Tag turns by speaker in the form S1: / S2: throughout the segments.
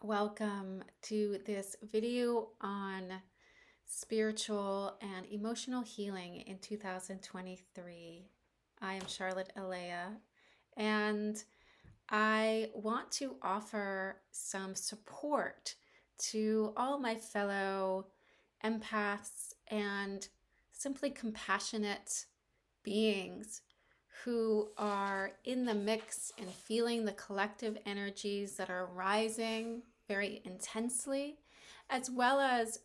S1: Welcome to this video on spiritual and emotional healing in 2023. I am Charlotte Alea, and I want to offer some support to all my fellow empaths and simply compassionate beings who are in the mix and feeling the collective energies that are rising very intensely, as well as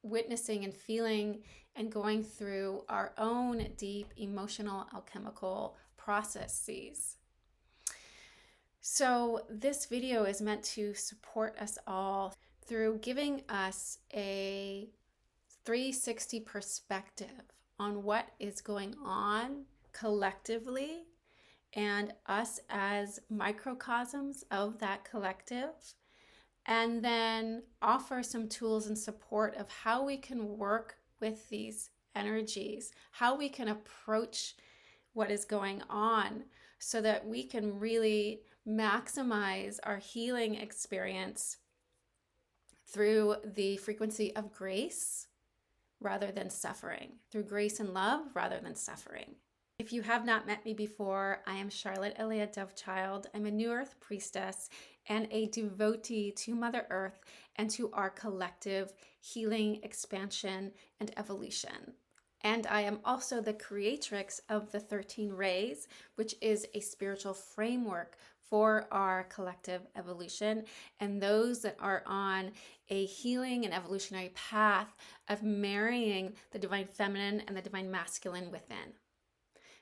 S1: witnessing and feeling and going through our own deep emotional alchemical processes. So this video is meant to support us all through giving us a 360 perspective on what is going on collectively and us as microcosms of that collective, and then offer some tools and support of how we can work with these energies, how we can approach what is going on so that we can really maximize our healing experience through the frequency of grace rather than suffering, through grace and love rather than suffering. If you have not met me before, I am Charlotte Alea Dovechild. I'm a New Earth priestess and a devotee to Mother Earth and to our collective healing, expansion, and evolution. And I am also the creatrix of the 13 Rays, which is a spiritual framework for our collective evolution and those that are on a healing and evolutionary path of marrying the divine feminine and the divine masculine within.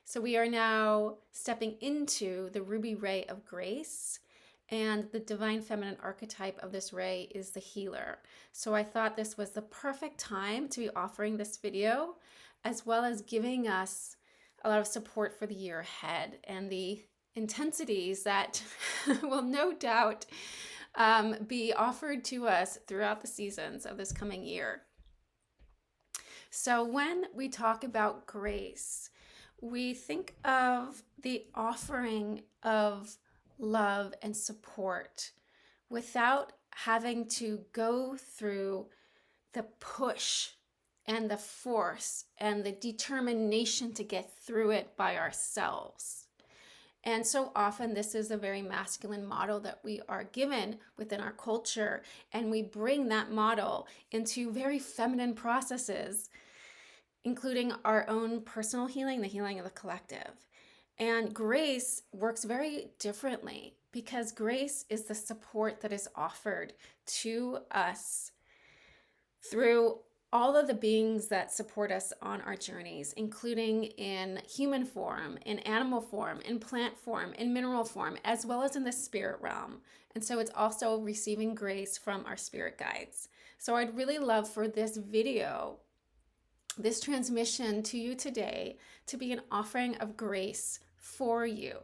S1: So we are now stepping into the ruby ray of grace, and the divine feminine archetype of this ray is the healer. So I thought this was the perfect time to be offering this video, as well as giving us a lot of support for the year ahead and the intensities that will no doubt be offered to us throughout the seasons of this coming year. So when we talk about grace, we think of the offering of love and support without having to go through the push and the force and the determination to get through it by ourselves. And so often this is a very masculine model that we are given within our culture, and we bring that model into very feminine processes, including our own personal healing, the healing of the collective. And grace works very differently because grace is the support that is offered to us through all of the beings that support us on our journeys, including in human form, in animal form, in plant form, in mineral form, as well as in the spirit realm. And so it's also receiving grace from our spirit guides. So I'd really love for this video, this transmission to you today, to be an offering of grace for you.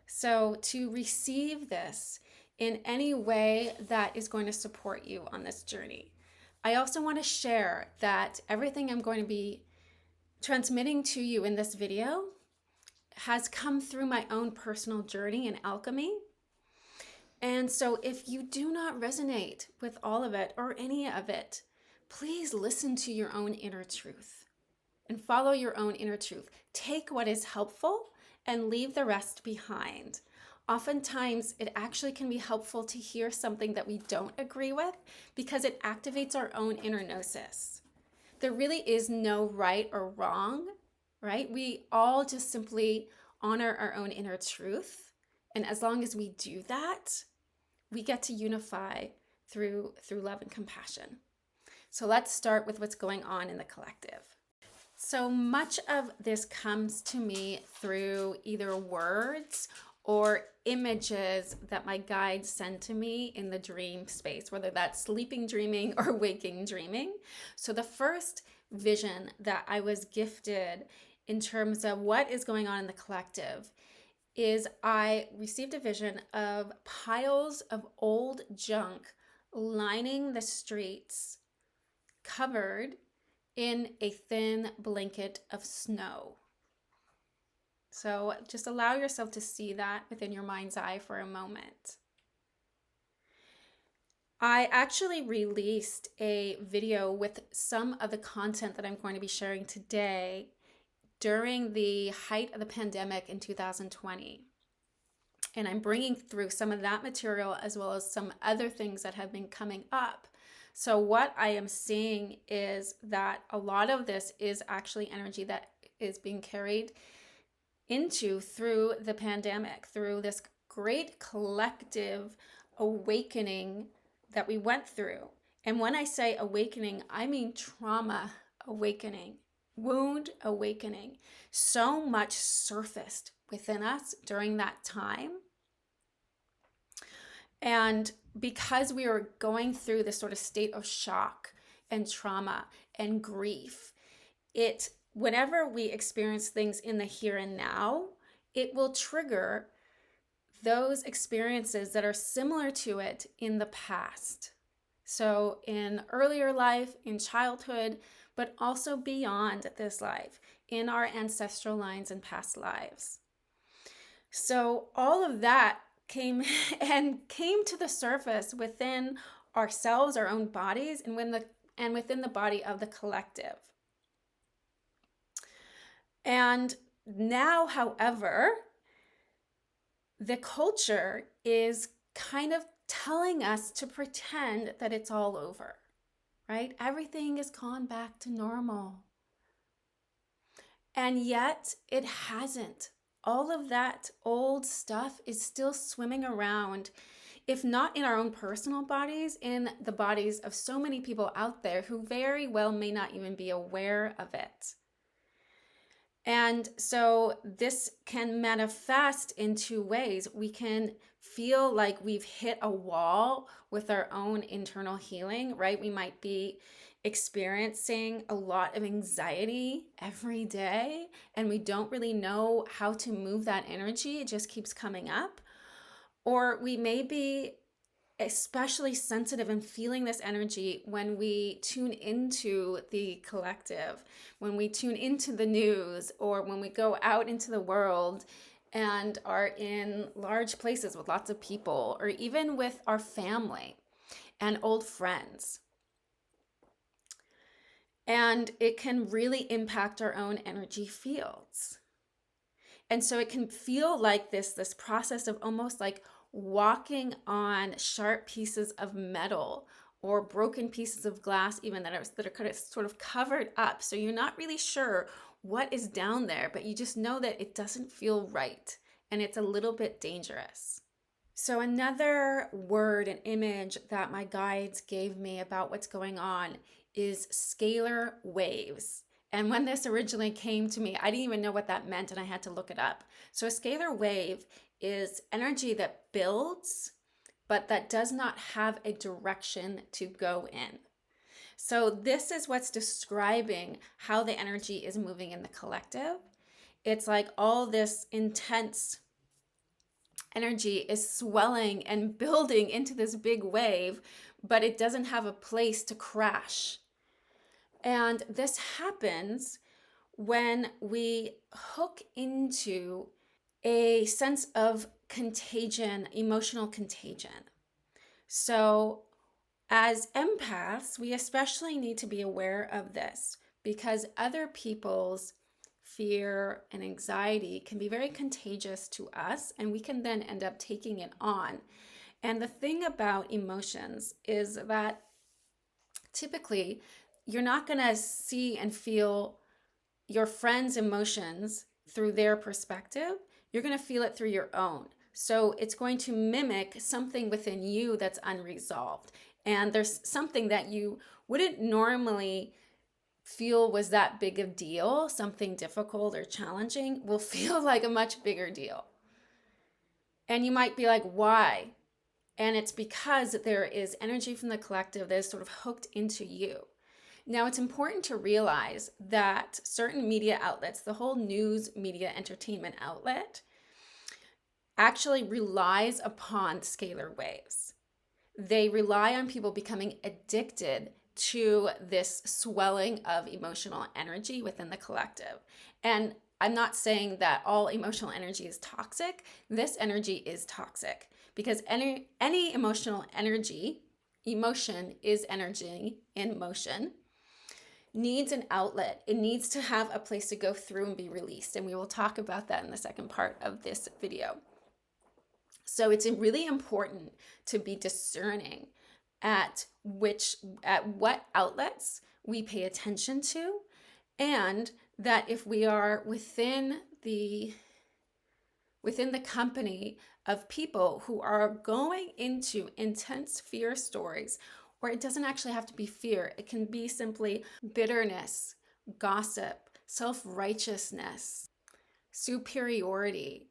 S1: So to receive this in any way that is going to support you on this journey. I also want to share that everything I'm going to be transmitting to you in this video has come through my own personal journey in alchemy. And so if you do not resonate with all of it or any of it, please listen to your own inner truth and follow your own inner truth. Take what is helpful and leave the rest behind. Oftentimes, it actually can be helpful to hear something that we don't agree with because it activates our own inner gnosis. There really is no right or wrong, right? We all just simply honor our own inner truth. And as long as we do that, we get to unify through love and compassion. So let's start with what's going on in the collective. So much of this comes to me through either words or images that my guides send to me in the dream space, whether that's sleeping dreaming or waking dreaming. So the first vision that I was gifted in terms of what is going on in the collective is I received a vision of piles of old junk lining the streets, covered in a thin blanket of snow. So just allow yourself to see that within your mind's eye for a moment. I actually released a video with some of the content that I'm going to be sharing today during the height of the pandemic in 2020. And I'm bringing through some of that material as well as some other things that have been coming up. So, what I am seeing is that a lot of this is actually energy that is being carried into through the pandemic, through this great collective awakening that we went through. And when I say awakening, I mean trauma awakening, wound awakening. So much surfaced within us during that time. And because we were going through this sort of state of shock and trauma and grief, whenever we experience things in the here and now, it will trigger those experiences that are similar to it in the past. So in earlier life, in childhood, but also beyond this life, in our ancestral lines and past lives. So all of that came to the surface within ourselves, our own bodies, and within the body of the collective. And now, however, the culture is kind of telling us to pretend that it's all over, right? Everything has gone back to normal. And yet it hasn't. All of that old stuff is still swimming around, if not in our own personal bodies, in the bodies of so many people out there who very well may not even be aware of it. And so this can manifest in two ways. We can feel like we've hit a wall with our own internal healing, right? We might be experiencing a lot of anxiety every day, and we don't really know how to move that energy. It just keeps coming up. Or we may be especially sensitive and feeling this energy when we tune into the collective, when we tune into the news, or when we go out into the world and are in large places with lots of people, or even with our family and old friends. And it can really impact our own energy fields. And so it can feel like this process of almost like walking on sharp pieces of metal or broken pieces of glass even that are kind of sort of covered up. So you're not really sure what is down there, but you just know that it doesn't feel right and it's a little bit dangerous. So another word and image that my guides gave me about what's going on is scalar waves. And when this originally came to me, I didn't even know what that meant and I had to look it up. So a scalar wave is energy that builds, but that does not have a direction to go in. So this is what's describing how the energy is moving in the collective. It's like all this intense energy is swelling and building into this big wave, but it doesn't have a place to crash. And this happens when we hook into a sense of contagion, emotional contagion. So as empaths, we especially need to be aware of this because other people's fear and anxiety can be very contagious to us, and we can then end up taking it on. And the thing about emotions is that typically you're not going to see and feel your friend's emotions through their perspective. You're going to feel it through your own. So it's going to mimic something within you that's unresolved. And there's something that you wouldn't normally feel was that big of a deal, something difficult or challenging will feel like a much bigger deal. And you might be like, why? And it's because there is energy from the collective that is sort of hooked into you. Now, it's important to realize that certain media outlets, the whole news media entertainment outlet, actually relies upon scalar waves. They rely on people becoming addicted to this swelling of emotional energy within the collective. And I'm not saying that all emotional energy is toxic. This energy is toxic because any emotional energy emotion is energy in motion, needs an outlet. It needs to have a place to go through and be released. And we will talk about that in the second part of this video. So it's really important to be discerning at what outlets we pay attention to, and that if we are within the company of people who are going into intense fear stories, or it doesn't actually have to be fear, it can be simply bitterness, gossip, self-righteousness, superiority.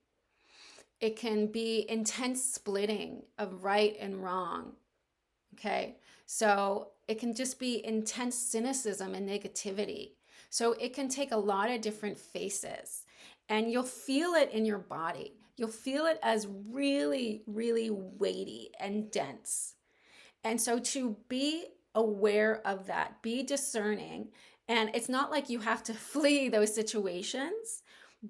S1: It can be intense splitting of right and wrong. Okay, so it can just be intense cynicism and negativity. So it can take a lot of different faces, and you'll feel it in your body. You'll feel it as really, really weighty and dense. And so to be aware of that, be discerning, and it's not like you have to flee those situations,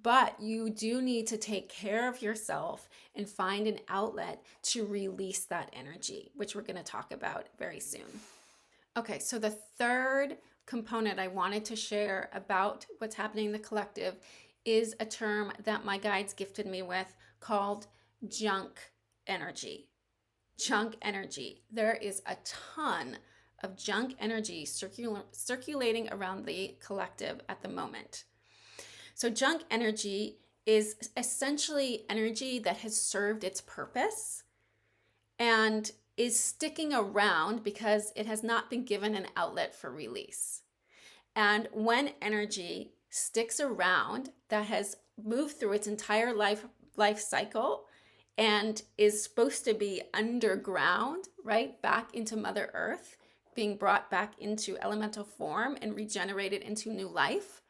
S1: but you do need to take care of yourself and find an outlet to release that energy, which we're going to talk about very soon. Okay, so the third component I wanted to share about what's happening in the collective is a term that my guides gifted me with called junk energy. Junk energy. There is a ton of junk energy circulating around the collective at the moment. So junk energy is essentially energy that has served its purpose and is sticking around because it has not been given an outlet for release. And when energy sticks around that has moved through its entire life cycle and is supposed to be underground, right, back into Mother Earth, being brought back into elemental form and regenerated into new life,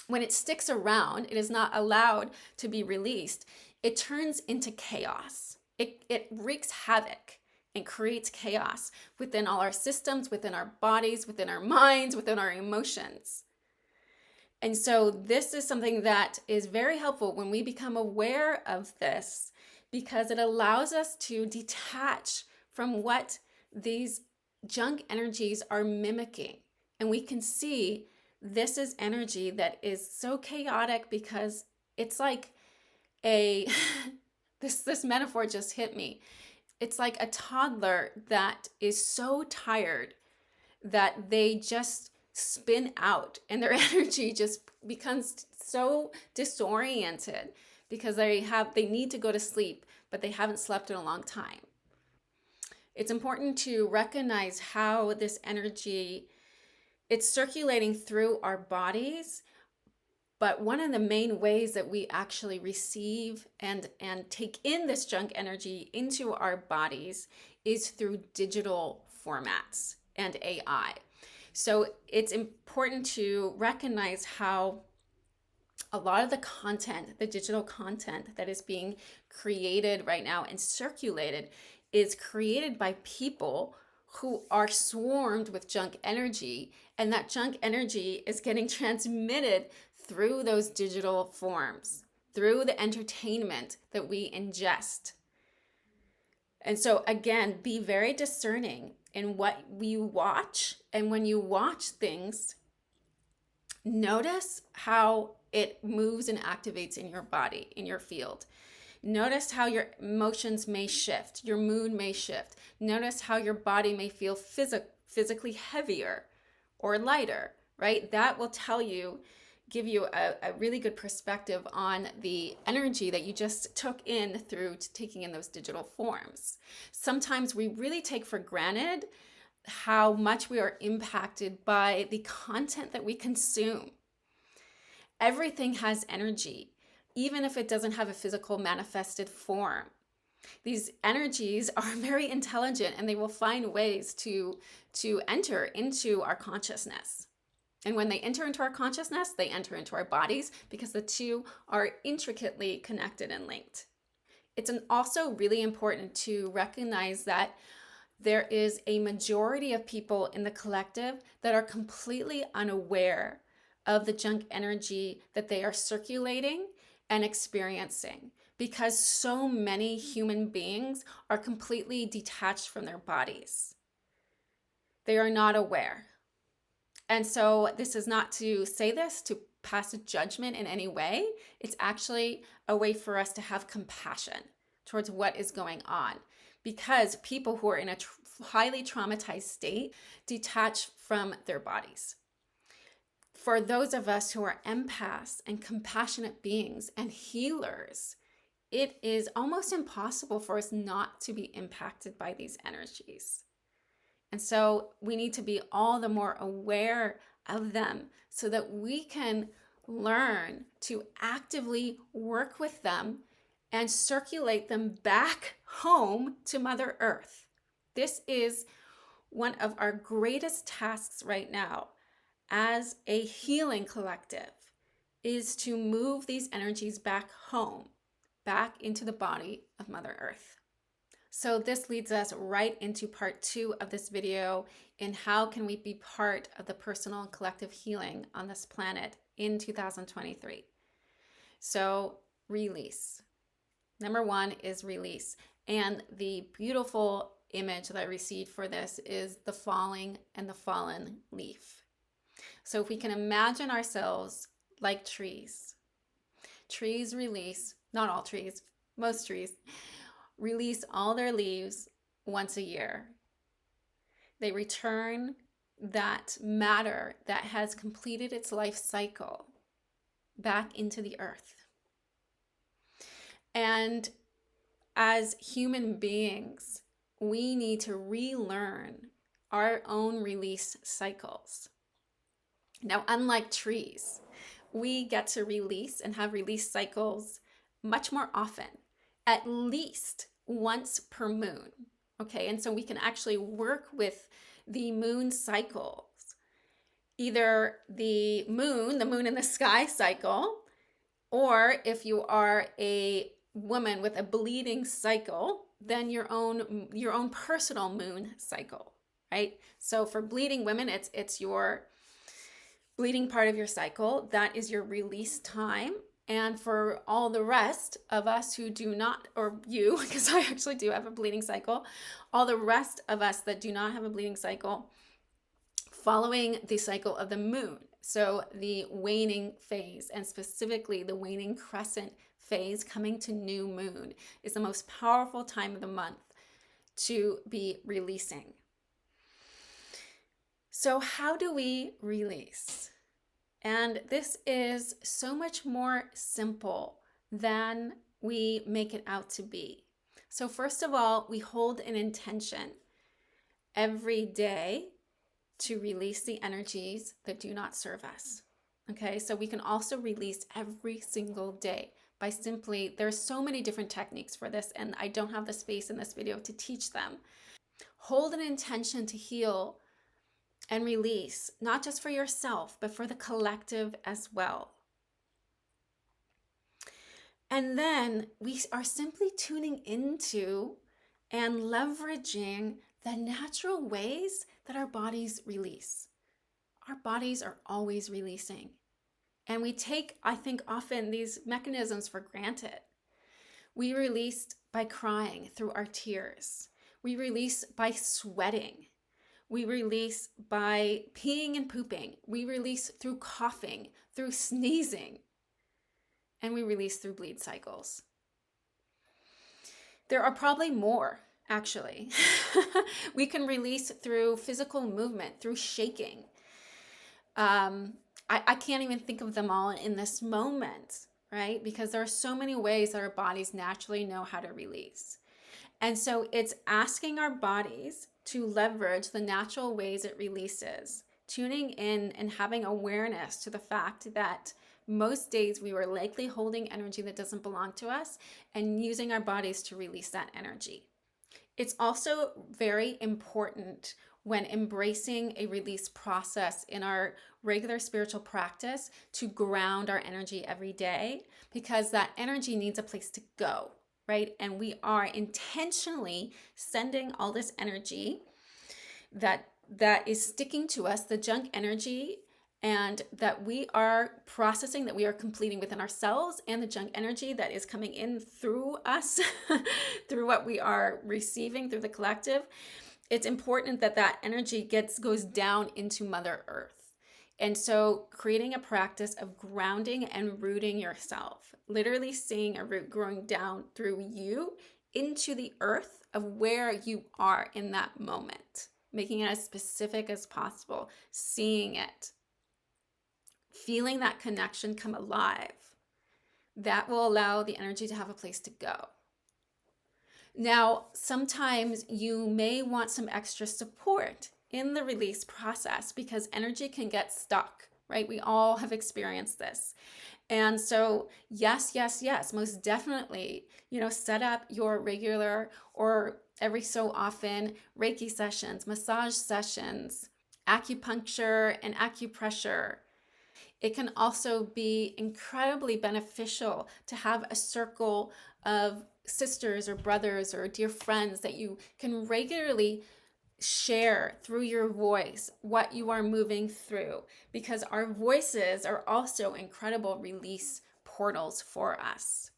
S1: when it sticks around, it is not allowed to be released. It turns into chaos. It wreaks havoc and creates chaos within all our systems, within our bodies, within our minds, within our emotions. And so this is something that is very helpful when we become aware of this, because it allows us to detach from what these junk energies are mimicking. And we can see this is energy that is so chaotic because it's like a this metaphor just hit me. It's like a toddler that is so tired that they just spin out and their energy just becomes so disoriented because they need to go to sleep, but they haven't slept in a long time. It's important to recognize how this energy, it's circulating through our bodies, but one of the main ways that we actually receive and take in this junk energy into our bodies is through digital formats and AI. So it's important to recognize how a lot of the content, the digital content that is being created right now and circulated, is created by people who are swarmed with junk energy, and that junk energy is getting transmitted through those digital forms, through the entertainment that we ingest. And so again, be very discerning in what you watch, and when you watch things, notice how it moves and activates in your body, in your field. Notice how your emotions may shift, your mood may shift. Notice how your body may feel physically heavier or lighter, right? That will give you a really good perspective on the energy that you just took in through taking in those digital forms. Sometimes we really take for granted how much we are impacted by the content that we consume. Everything has energy, even if it doesn't have a physical manifested form. These energies are very intelligent, and they will find ways to enter into our consciousness. And when they enter into our consciousness, they enter into our bodies, because the two are intricately connected and linked. It's also really important to recognize that there is a majority of people in the collective that are completely unaware of the junk energy that they are circulating and experiencing. because so many human beings are completely detached from their bodies. They are not aware. And so this is not to say this to pass a judgment in any way. It's actually a way for us to have compassion towards what is going on, because people who are in a highly traumatized state detach from their bodies. For those of us who are empaths and compassionate beings and healers, it is almost impossible for us not to be impacted by these energies. And so we need to be all the more aware of them so that we can learn to actively work with them and circulate them back home to Mother Earth. This is one of our greatest tasks right now as a healing collective, is to move these energies back home, back into the body of Mother Earth. So this leads us right into part 2 of this video in how can we be part of the personal and collective healing on this planet in 2023. So release. Number 1 is release. And the beautiful image that I received for this is the falling and the fallen leaf. So if we can imagine ourselves like trees. Trees release, not all trees, most trees, release all their leaves once a year. They return that matter that has completed its life cycle back into the earth. And as human beings, we need to relearn our own release cycles. Now, unlike trees, we get to release and have release cycles much more often, at least once per moon. Okay, and so we can actually work with the moon cycles, either the moon in the sky cycle, or if you are a woman with a bleeding cycle, then your own personal moon cycle, right? So for bleeding women, it's your bleeding part of your cycle. That is your release time. And for all the rest of us who do not, or you, because I actually do have a bleeding cycle, all the rest of us that do not have a bleeding cycle, following the cycle of the moon. So the waning phase, and specifically the waning crescent phase coming to new moon, is the most powerful time of the month to be releasing. So how do we release? And this is so much more simple than we make it out to be. So first of all, we hold an intention every day to release the energies that do not serve us. Okay, so we can also release every single day by simply, there's so many different techniques for this, and I don't have the space in this video to teach them. Hold an intention to heal and release, not just for yourself, but for the collective as well. And then we are simply tuning into and leveraging the natural ways that our bodies release. Our bodies are always releasing. And we take, I think, often these mechanisms for granted. We release by crying through our tears. We release by sweating. We release by peeing and pooping. We release through coughing, through sneezing. And we release through bleed cycles. There are probably more, actually. We can release through physical movement, through shaking. I can't even think of them all in this moment, right? Because there are so many ways that our bodies naturally know how to release. And so it's asking our bodies to leverage the natural ways it releases, tuning in and having awareness to the fact that most days we were likely holding energy that doesn't belong to us and using our bodies to release that energy. It's also very important when embracing a release process in our regular spiritual practice to ground our energy every day, because that energy needs a place to go, right? And we are intentionally sending all this energy that is sticking to us, the junk energy, and that we are processing, that we are completing within ourselves and the junk energy that is coming in through us, through what we are receiving through the collective. It's important that that energy goes down into Mother Earth. And so creating a practice of grounding and rooting yourself, literally seeing a root growing down through you into the earth of where you are in that moment, making it as specific as possible, seeing it, feeling that connection come alive. That will allow the energy to have a place to go. Now, sometimes you may want some extra support in the release process because energy can get stuck, right? We all have experienced this. And so, yes, yes, yes, most definitely, set up your regular or every so often Reiki sessions, massage sessions, acupuncture and acupressure. It can also be incredibly beneficial to have a circle of sisters or brothers or dear friends that you can regularly share through your voice what you are moving through, because our voices are also incredible release portals for us.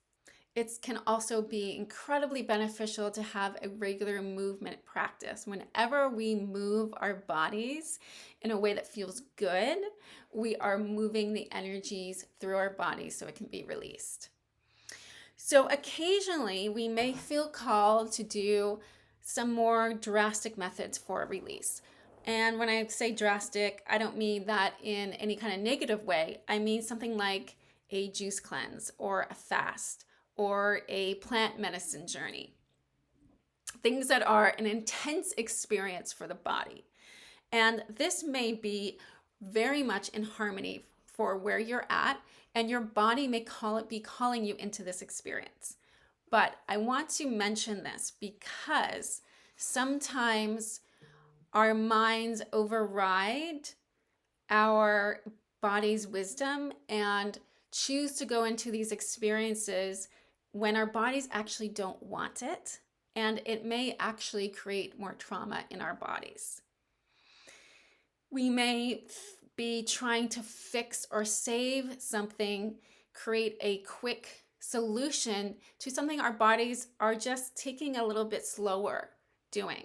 S1: It can also be incredibly beneficial to have a regular movement practice. Whenever we move our bodies in a way that feels good, we are moving the energies through our bodies so it can be released. So occasionally we may feel called to do some more drastic methods for release. And when I say drastic, I don't mean that in any kind of negative way. I mean something like a juice cleanse or a fast or a plant medicine journey. Things that are an intense experience for the body. And this may be very much in harmony for where you're at, and your body may be calling you into this experience. But I want to mention this because sometimes our minds override our body's wisdom and choose to go into these experiences when our bodies actually don't want it, and it may actually create more trauma in our bodies. We may be trying to fix or save something, create a quick solution to something our bodies are just taking a little bit slower doing.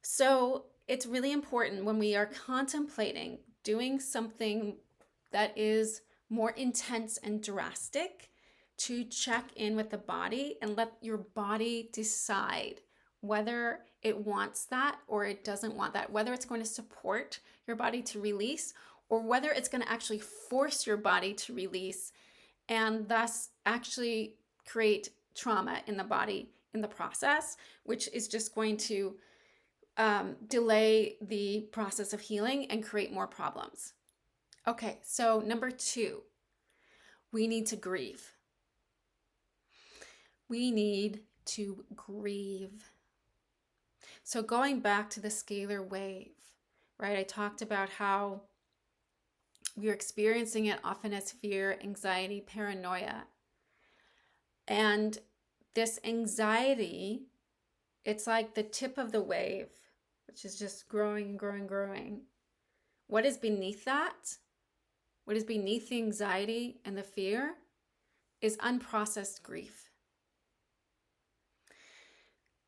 S1: So it's really important when we are contemplating doing something that is more intense and drastic to check in with the body and let your body decide whether it wants that or it doesn't want that, whether it's going to support your body to release or whether it's going to actually force your body to release and thus actually create trauma in the body in the process, which is just going to delay the process of healing and create more problems. Okay, so number 2, we need to grieve. We need to grieve. So going back to the scalar wave, right? I talked about how we're experiencing it often as fear, anxiety, paranoia. And this anxiety, it's like the tip of the wave, which is just growing and growing and growing. What is beneath that? What is beneath the anxiety and the fear is unprocessed grief.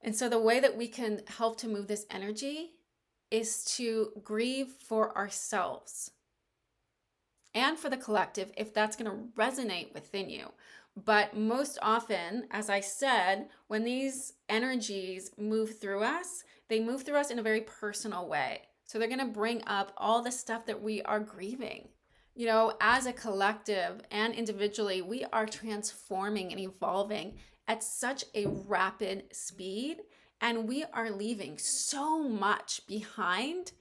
S1: And so the way that we can help to move this energy is to grieve for ourselves and for the collective if that's going to resonate within you. But most often, as I said, when these energies move through us, they move through us in a very personal way. So they're going to bring up all the stuff that we are grieving. As a collective and individually, we are transforming and evolving at such a rapid speed, and we are leaving so much behind,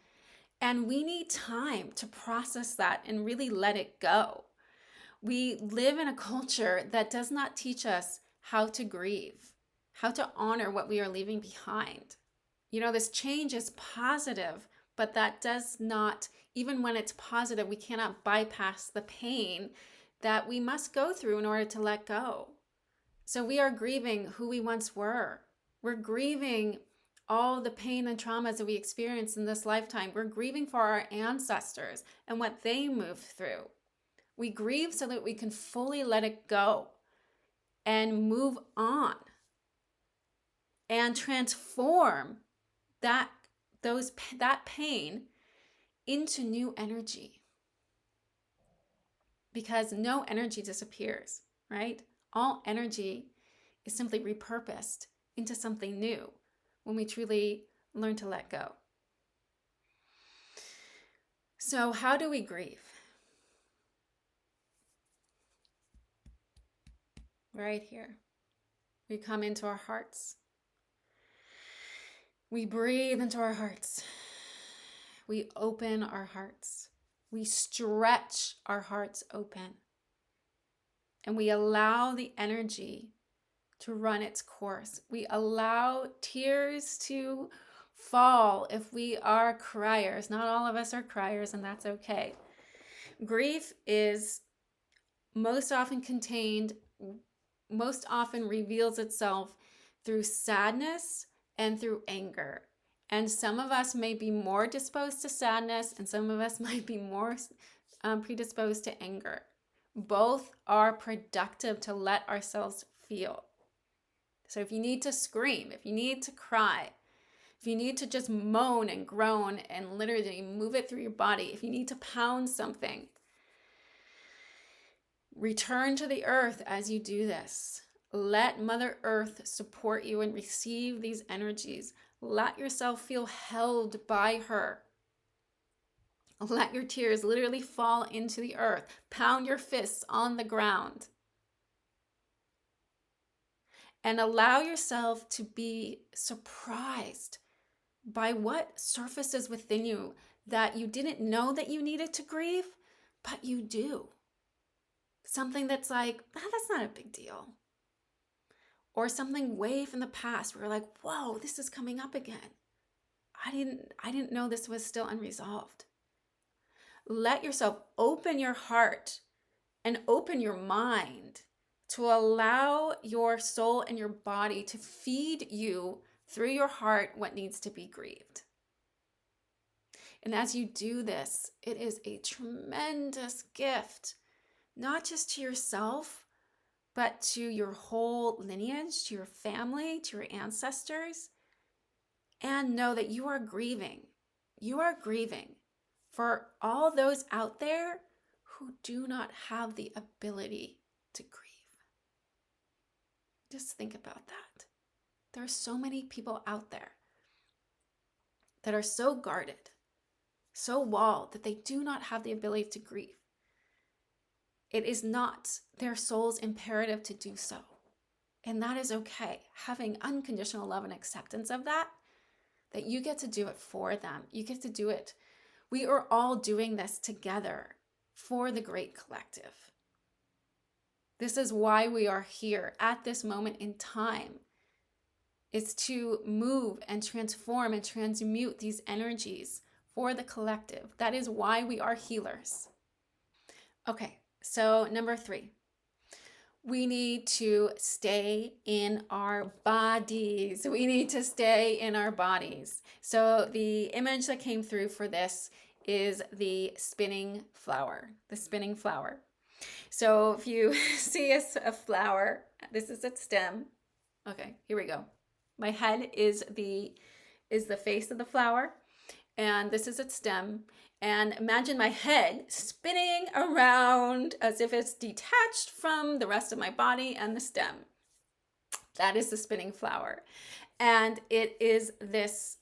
S1: and we need time to process that and really let it go. We live in a culture that does not teach us how to grieve, how to honor what we are leaving behind. This change is positive, but that does not, even when it's positive, we cannot bypass the pain that we must go through in order to let go. So we are grieving who we once were. We're grieving all the pain and traumas that we experience in this lifetime. We're grieving for our ancestors and what they moved through. We grieve so that we can fully let it go and move on and transform that pain into new energy, because no energy disappears, right? All energy is simply repurposed into something new when we truly learn to let go. So how do we grieve? Right here. We come into our hearts. We breathe into our hearts. We open our hearts. We stretch our hearts open. And we allow the energy to run its course. We allow tears to fall if we are criers. Not all of us are criers, and that's okay. Grief is most often reveals itself through sadness and through anger. And some of us may be more disposed to sadness, and some of us might be more predisposed to anger. Both are productive to let ourselves feel. So if you need to scream, if you need to cry, if you need to just moan and groan and literally move it through your body, if you need to pound something, return to the earth as you do this. Let Mother Earth support you and receive these energies. Let yourself feel held by her. Let your tears literally fall into the earth. Pound your fists on the ground. And allow yourself to be surprised by what surfaces within you that you didn't know that you needed to grieve, but you do. Something that's like, that's not a big deal. Or something way from the past where you're like, whoa, this is coming up again. I didn't know this was still unresolved. Let yourself open your heart and open your mind to allow your soul and your body to feed you through your heart what needs to be grieved. And as you do this, it is a tremendous gift, not just to yourself, but to your whole lineage, to your family, to your ancestors. And know that you are grieving. You are grieving for all those out there who do not have the ability to grieve. Just think about that. There are so many people out there that are so guarded, so walled, that they do not have the ability to grieve. It is not their soul's imperative to do so. And that is okay. Having unconditional love and acceptance of that you get to do it for them. You get to do it. We are all doing this together for the great collective. This is why we are here at this moment in time, is to move and transform and transmute these energies for the collective. That is why we are healers. Okay, so number 3. We need to stay in our bodies. We need to stay in our bodies. So the image that came through for this is the spinning flower, So if you see a flower, this is its stem. Okay, here we go. My head is the face of the flower, and this is its stem. And imagine my head spinning around as if it's detached from the rest of my body and the stem. That is the spinning flower. And it is this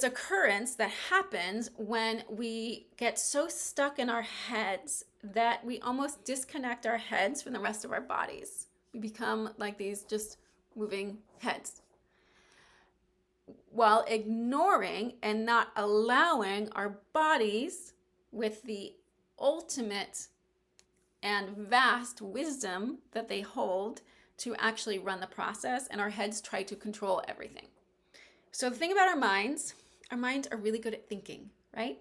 S1: occurrence that happens when we get so stuck in our heads that we almost disconnect our heads from the rest of our bodies. We become like these just moving heads, while ignoring and not allowing our bodies, with the ultimate and vast wisdom that they hold, to actually run the process, and our heads try to control everything. So the thing about our minds are really good at thinking, right?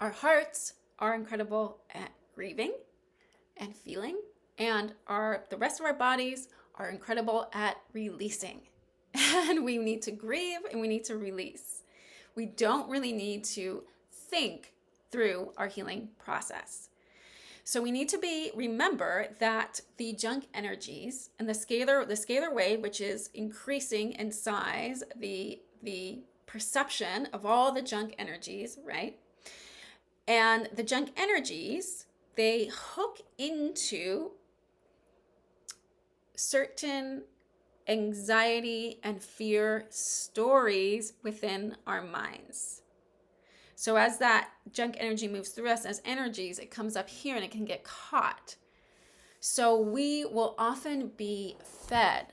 S1: Our hearts are incredible at grieving and feeling, and the rest of our bodies are incredible at releasing. And we need to grieve and we need to release. We don't really need to think through our healing process. So we need to remember that the junk energies and the scalar wave, which is increasing in size, the perception of all the junk energies, right? And the junk energies, they hook into certain anxiety and fear stories within our minds. So as that junk energy moves through us as energies, it comes up here and it can get caught. So we will often be fed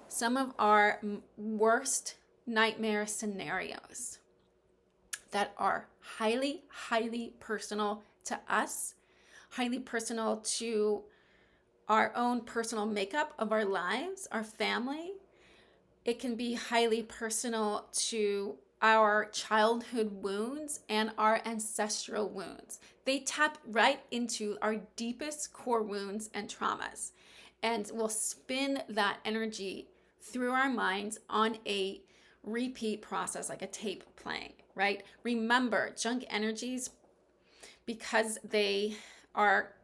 S1: some of our worst nightmare scenarios that are highly, highly personal to us, highly personal to our own personal makeup of our lives, our family. It can be highly personal to our childhood wounds and our ancestral wounds. They tap right into our deepest core wounds and traumas and will spin that energy through our minds on a repeat process, like a tape playing, right? Remember, junk energies, because they are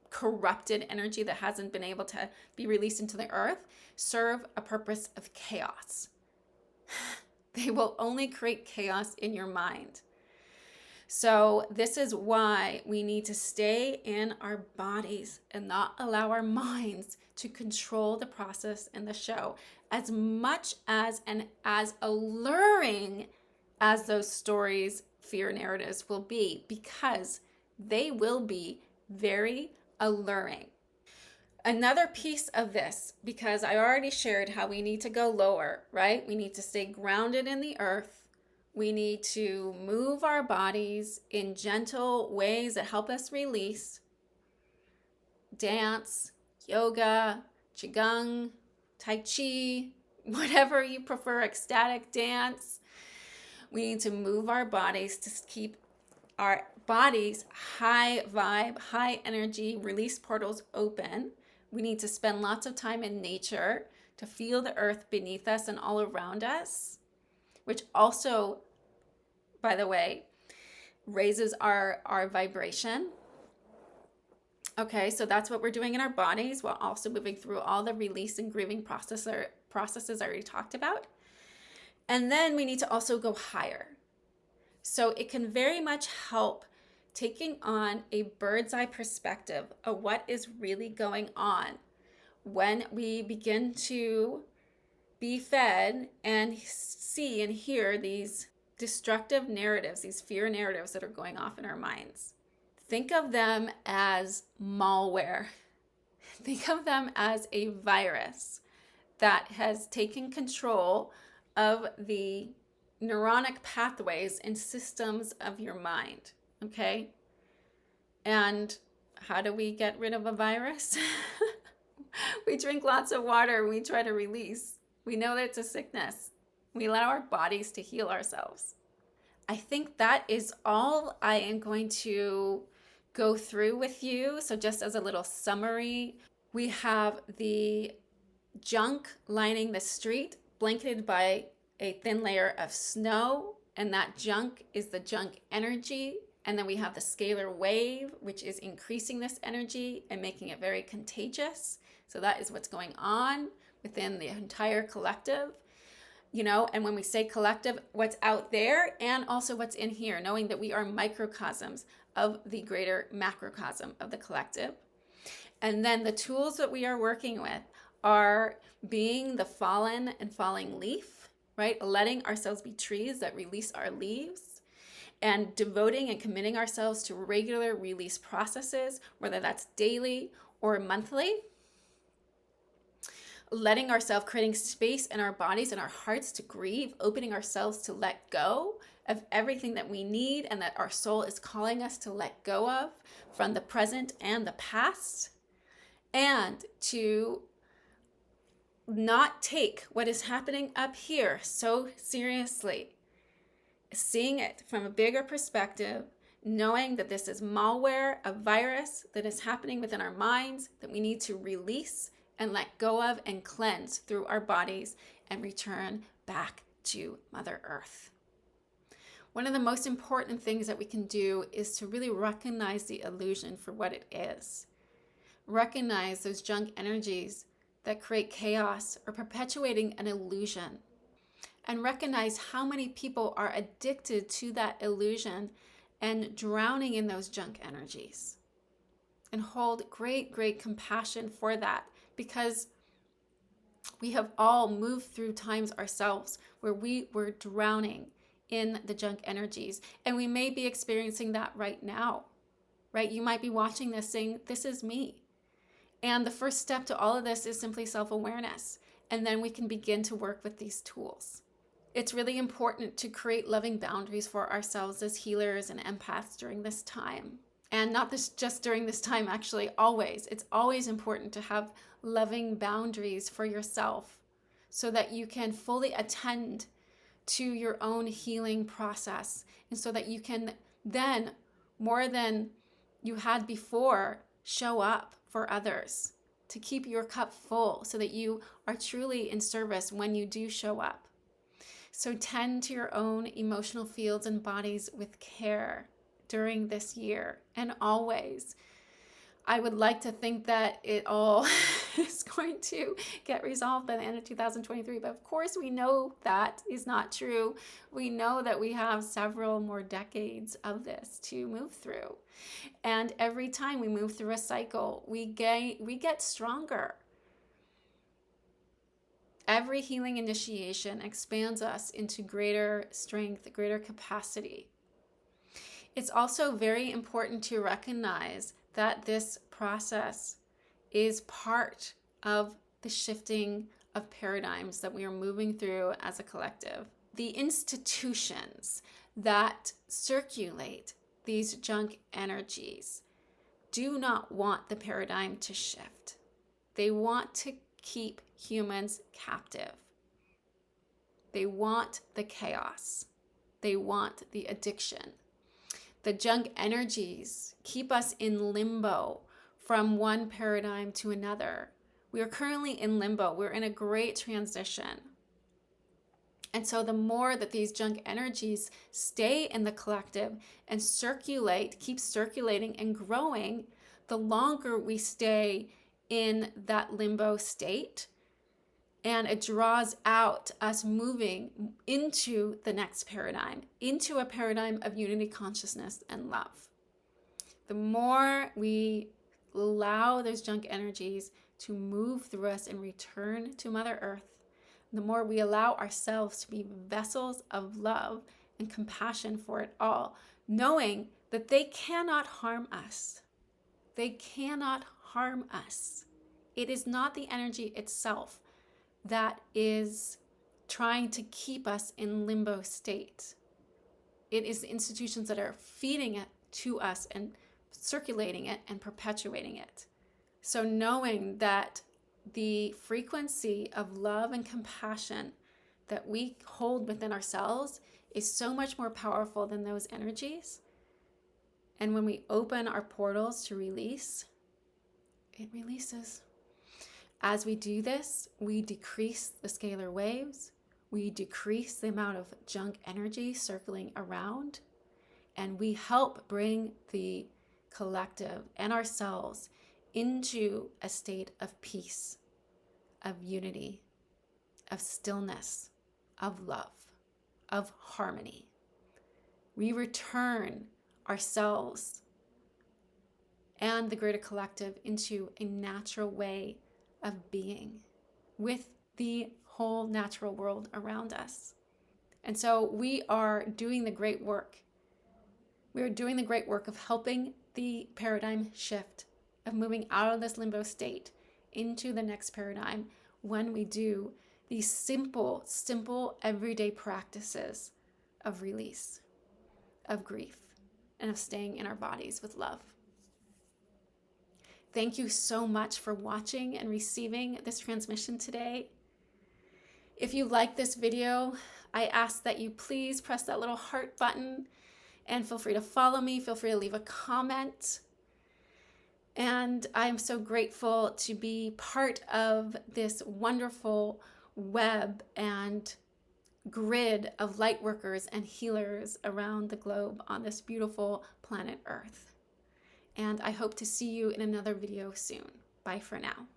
S1: corrupted energy that hasn't been able to be released into the earth, serve a purpose of chaos. They will only create chaos in your mind. So this is why we need to stay in our bodies and not allow our minds to control the process and the show, as much as and as alluring as those stories, fear narratives will be, because they will be very alluring. Another piece of this, because I already shared how we need to go lower, right? We need to stay grounded in the earth. We need to move our bodies in gentle ways that help us release. Dance, yoga, qigong, tai chi, whatever you prefer, ecstatic dance. We need to move our bodies to keep our bodies high vibe, high energy, release portals open. We need to spend lots of time in nature to feel the earth beneath us and all around us, which also, by the way, raises our vibration. Okay, so that's what we're doing in our bodies while also moving through all the release and grieving processes I already talked about. And then we need to also go higher. So it can very much help taking on a bird's eye perspective of what is really going on when we begin to be fed and see and hear these destructive narratives, these fear narratives that are going off in our minds. Think of them as malware. Think of them as a virus that has taken control of the neuronic pathways and systems of your mind, okay? And how do we get rid of a virus? We drink lots of water. We try to release. We know that it's a sickness. We allow our bodies to heal ourselves. I think that is all I am going to go through with you. So just as a little summary, we have the junk lining the street, blanketed by a thin layer of snow, and that junk is the junk energy. And then we have the scalar wave, which is increasing this energy and making it very contagious. So that is what's going on within the entire collective, and when we say collective, what's out there and also what's in here, knowing that we are microcosms of the greater macrocosm of the collective. And then the tools that we are working with are being the fallen and falling leaf, right? Letting ourselves be trees that release our leaves, and devoting and committing ourselves to regular release processes, whether that's daily or monthly. Letting ourselves, creating space in our bodies and our hearts to grieve, opening ourselves to let go of everything that we need and that our soul is calling us to let go of from the present and the past, and to not take what is happening up here so seriously, seeing it from a bigger perspective, knowing that this is malware, a virus that is happening within our minds that we need to release, and let go of and cleanse through our bodies and return back to Mother Earth. One of the most important things that we can do is to really recognize the illusion for what it is. Recognize those junk energies that create chaos or perpetuating an illusion. And recognize how many people are addicted to that illusion and drowning in those junk energies. And hold great, great compassion for that, because we have all moved through times ourselves where we were drowning in the junk energies. And we may be experiencing that right now, right? You might be watching this saying, this is me. And the first step to all of this is simply self-awareness. And then we can begin to work with these tools. It's really important to create loving boundaries for ourselves as healers and empaths during this time. And not just during this time, actually, always. It's always important to have loving boundaries for yourself so that you can fully attend to your own healing process, and so that you can then, more than you had before, show up for others, to keep your cup full so that you are truly in service when you do show up. So tend to your own emotional fields and bodies with care during this year and always. I would like to think that it all is going to get resolved by the end of 2023. But of course, we know that is not true. We know that we have several more decades of this to move through. And every time we move through a cycle, we get stronger. Every healing initiation expands us into greater strength, greater capacity. It's also very important to recognize that this process is part of the shifting of paradigms that we are moving through as a collective. The institutions that circulate these junk energies do not want the paradigm to shift. They want to keep humans captive. They want the chaos. They want the addiction. The junk energies keep us in limbo from one paradigm to another. We are currently in limbo. We're in a great transition. And so the more that these junk energies stay in the collective and circulate, keep circulating and growing, the longer we stay in that limbo state. And it draws out us moving into the next paradigm, into a paradigm of unity, consciousness, and love. The more we allow those junk energies to move through us and return to Mother Earth, the more we allow ourselves to be vessels of love and compassion for it all, knowing that they cannot harm us. They cannot harm us. It is not the energy itself that is trying to keep us in limbo state. It is the institutions that are feeding it to us and circulating it and perpetuating it. So knowing that the frequency of love and compassion that we hold within ourselves is so much more powerful than those energies. And when we open our portals to release, it releases. As we do this, we decrease the scalar waves, we decrease the amount of junk energy circling around, and we help bring the collective and ourselves into a state of peace, of unity, of stillness, of love, of harmony. We return ourselves and the greater collective into a natural way of being with the whole natural world around us. And so we are doing the great work. We are doing the great work of helping the paradigm shift, of moving out of this limbo state into the next paradigm when we do these simple, everyday practices of release, of grief, and of staying in our bodies with love. Thank you so much for watching and receiving this transmission today. If you like this video, I ask that you please press that little heart button and feel free to follow me. Feel free to leave a comment. And I'm so grateful to be part of this wonderful web and grid of light workers and healers around the globe on this beautiful planet Earth. And I hope to see you in another video soon. Bye for now.